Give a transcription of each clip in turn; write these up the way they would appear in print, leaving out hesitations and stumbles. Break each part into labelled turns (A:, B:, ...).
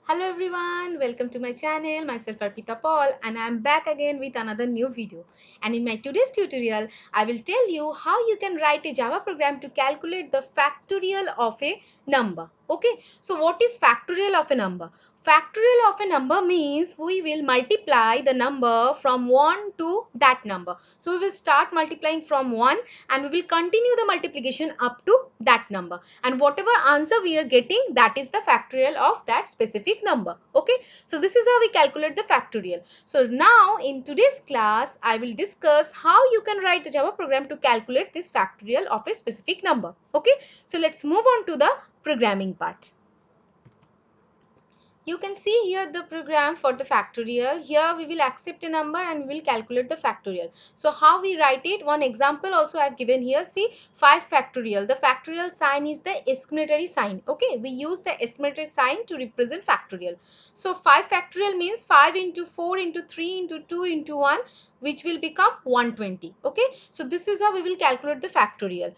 A: Hello everyone, welcome to my channel. Myself Arpita Paul and I am back again with another new video. And in my today's tutorial, I will tell you how you can write a Java program to calculate the factorial of a number. Okay, so what is factorial of a number? Factorial of a number means we will multiply the number from 1 to that number. So we will start multiplying from 1 and we will continue the multiplication up to that number, and whatever answer we are getting, that is the factorial of that specific number. Okay, so this is how we calculate the factorial. So now in today's class I will discuss how you can write the Java program to calculate this factorial of a specific number. Okay, so let's move on to the programming part. You can see here the program for the factorial. Here we will accept a number and we will calculate the factorial. So how we write it? One example also I have given here. See, 5 factorial. The factorial sign is the exclamatory sign. Okay, we use the exclamatory sign to represent factorial. So 5 factorial means 5 into 4 into 3 into 2 into 1, which will become 120. Okay, so this is how we will calculate the factorial.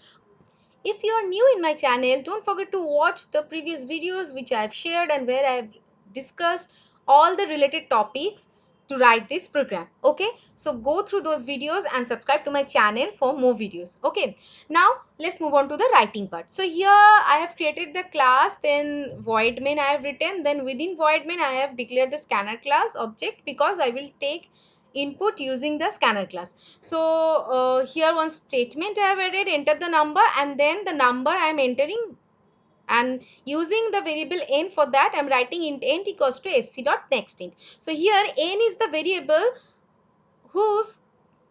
A: If you are new in my channel, don't forget to watch the previous videos which I have shared and where I have discussed all the related topics to write this program. Okay, so go through those videos and subscribe to my channel for more videos. Okay, now let's move on to the writing part. So here I have created the class, then void main I have written, then within void main I have declared the scanner class object because I will take input using the scanner class. So here one statement I have added, enter the number, and then the number I am entering, and using the variable n, for that I am writing int equals to sc dot next int. So here n is the variable whose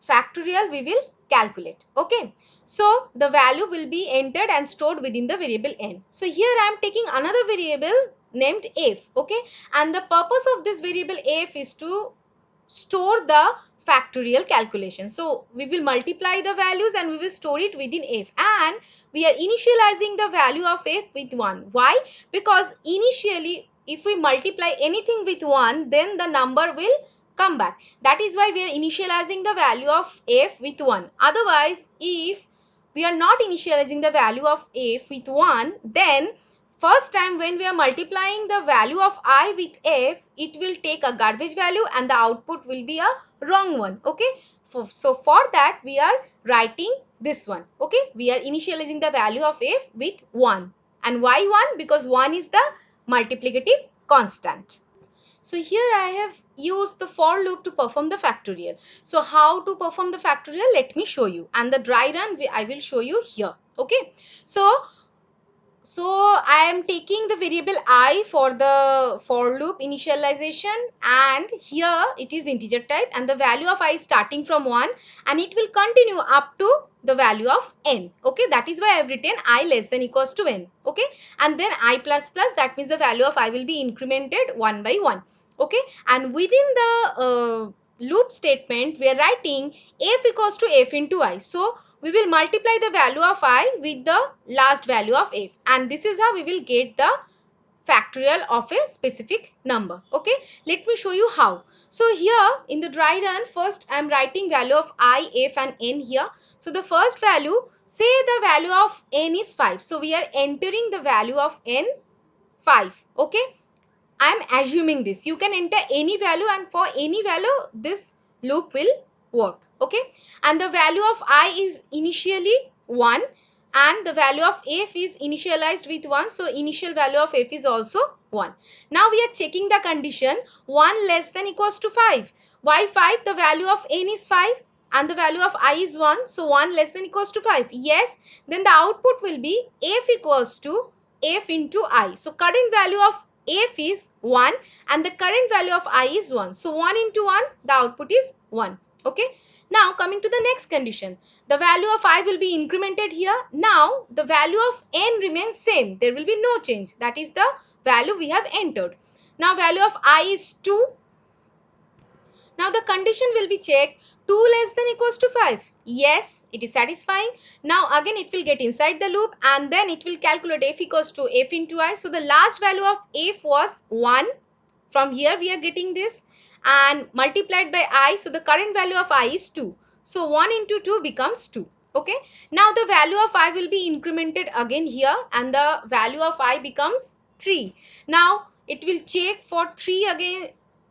A: factorial we will calculate. Okay, so the value will be entered and stored within the variable n. So here I am taking another variable named f. Okay, and the purpose of this variable f is to store the factorial calculation. So we will multiply the values and we will store it within f, and we are initializing the value of f with 1. Why? Because initially if we multiply anything with 1, then the number will come back. That is why we are initializing the value of f with 1. Otherwise, if we are not initializing the value of f with 1, then first time when we are multiplying the value of I with f, it will take a garbage value and the output will be a wrong one. Okay, so for that we are writing this one. Okay, we are initializing the value of f with 1. And why 1? Because 1 is the multiplicative constant. So here I have used the for loop to perform the factorial. So how to perform the factorial? Let me show you. And the dry run I will show you here. Okay, so I am taking the variable I for the for loop initialization, and here it is integer type, and the value of I is starting from 1 and it will continue up to the value of n. Okay, that is why I have written I less than equals to n. Okay, and then I plus plus, that means the value of I will be incremented 1 by 1. Okay, and within the loop statement we are writing f equals to f into I. So we will multiply the value of I with the last value of f, and this is how we will get the factorial of a specific number. Okay, let me show you how. So here in the dry run, first I am writing value of I, f and n here. So the first value, say the value of n is 5. So we are entering the value of n 5. Okay, I am assuming this. You can enter any value, and for any value this loop will work. Okay, and the value of I is initially 1 and the value of f is initialized with 1. So initial value of f is also 1. Now we are checking the condition 1 less than equals to 5. Why 5? The value of n is 5 and the value of I is 1. So 1 less than equals to 5. Yes, then the output will be f equals to f into I. So current value of f is 1 and the current value of I is 1. So 1 into 1, the output is 1. Okay. Now coming to the next condition, the value of I will be incremented here. Now the value of n remains same. There will be no change. That is the value we have entered. Now value of I is 2. Now the condition will be checked, 2 less than equals to 5. Yes, it is satisfying. Now again it will get inside the loop and then it will calculate f equals to f into I. So the last value of f was 1. From here we are getting this and multiplied by I. So the current value of I is 2. So 1 into 2 becomes 2. Okay. Now the value of I will be incremented again here and the value of I becomes 3. Now It will check for 3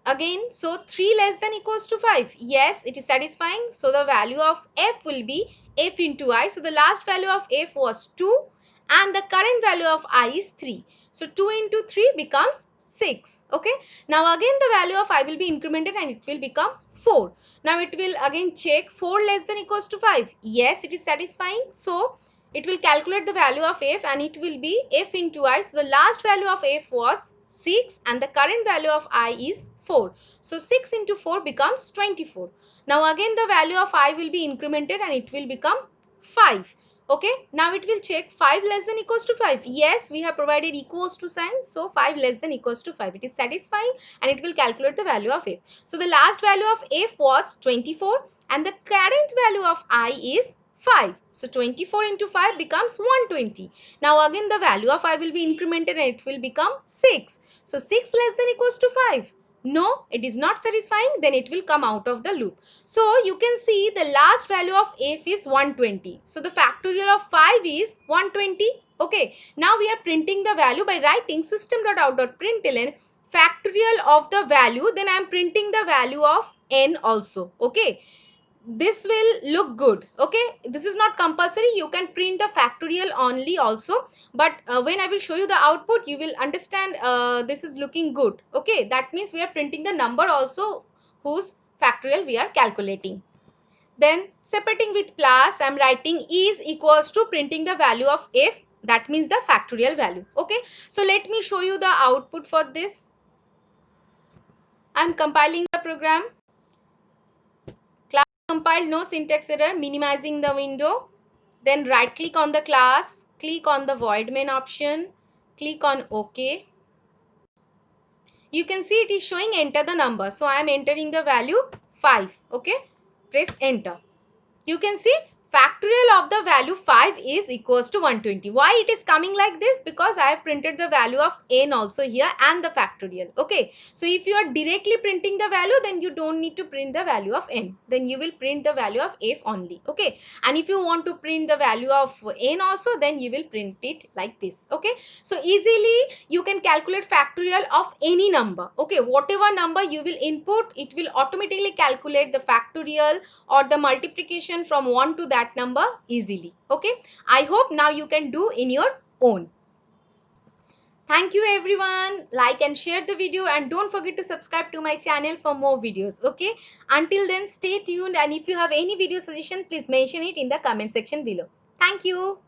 A: again. So 3 less than equals to 5. Yes, it is satisfying. So the value of f will be f into I. So the last value of f was 2 and the current value of I is 3. So 2 into 3 becomes 6. Okay. Now again the value of I will be incremented and it will become 4. Now it will again check 4 less than equals to 5. Yes, it is satisfying. So it will calculate the value of f and it will be f into I. So the last value of f was 6 and the current value of I is 4. So 6 into 4 becomes 24. Now again the value of I will be incremented and it will become 5. Okay, now it will check 5 less than equals to 5. Yes, we have provided equals to sign. So 5 less than equals to 5. It is satisfying and it will calculate the value of f. So the last value of f was 24 and the current value of I is 5. So 24 into 5 becomes 120. Now again the value of I will be incremented and it will become 6. So 6 less than equals to 5. No, it is not satisfying, then it will come out of the loop. So you can see the last value of f is 120. So the factorial of 5 is 120. Okay, now we are printing the value by writing system.out.println factorial of the value. Then I am printing the value of n also. Okay, this will look good. Okay, this is not compulsory, you can print the factorial only also, but when I will show you the output you will understand this is looking good. Okay, that means we are printing the number also whose factorial we are calculating. Then separating with plus, I'm writing is equals to printing the value of f, that means the factorial value. Okay, so let me show you the output for this. I'm compiling the program. Class compiled, no syntax error, minimizing the window. Then right click on the class, click on the void main option, click on OK. You can see it is showing enter the number. So I am entering the value 5. Okay, press enter. You can see factorial of the value 5 is equals to 120. Why it is coming like this? Because I have printed the value of n also here and the factorial. Okay, so if you are directly printing the value, then you don't need to print the value of n. Then you will print the value of f only. Okay, and if you want to print the value of n also, then you will print it like this. Okay, so easily you can calculate factorial of any number. Okay, whatever number you will input, it will automatically calculate the factorial or the multiplication from 1 to that number easily. Okay, I hope now you can do in your own. Thank you everyone. Like and share the video and don't forget to subscribe to my channel for more videos. Okay, until then stay tuned, and if you have any video suggestion, please mention it in the comment section below. Thank you.